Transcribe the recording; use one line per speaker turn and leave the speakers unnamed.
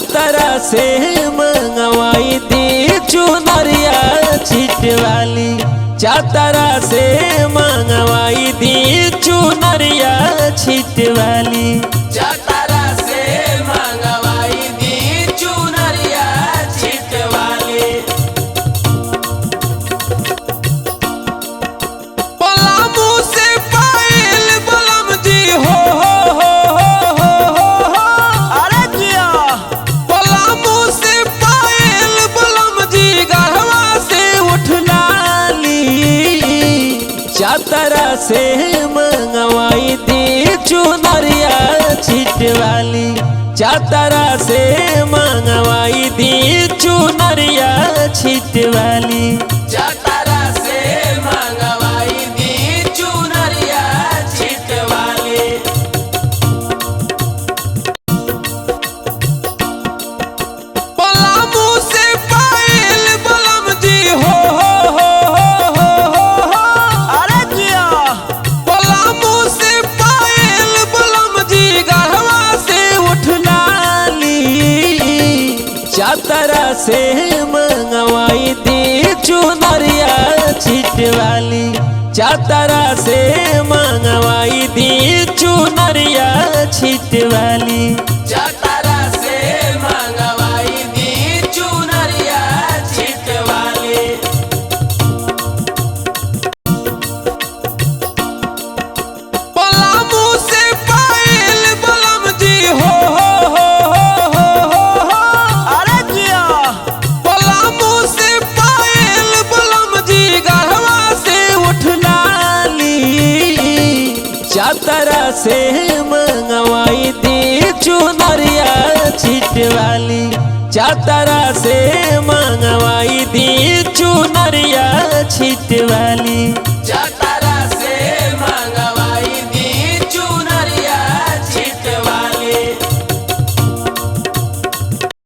जातरा से मंगवाई दी चुनरिया छिट वाली। जातरा से मंगवाई दी चुनरिया छिट वाली। जातरा से मंगवाई दी चुनरिया छिट वाली। पलामू से पायल बलम जी हो अरे जिया। पलामू से पायल बलम जी गढ़वा से उठ लाली। जातरा से मंगवाई दी चुनरिया छिट वाली। जातरा से मंगवाई दी चुनरिया छिट वाली। जातरा से मंगवाई दी चुनरिया छिट वाली। पलामू से पायल बलम जी हो अरे जिया। पलामू से पायल बलम जी गढ़वा से उठ लाली। जातरा से मंगवाई दी चुनरिया छिट वाली। जातरा से मंगवाई दी चुनरिया छिट वाली। जातरा से मंगवाई दी चुनरिया छिट वाली। पलामू से पायल बलम जी हो अरे जिया। पलामू से पायल बलम जी गढ़वा से उठ लाली। जातरा से मंगवाई दी चुनरिया छिट वाली। जातरा से मंगवाई दी चुनरिया छिट वाली।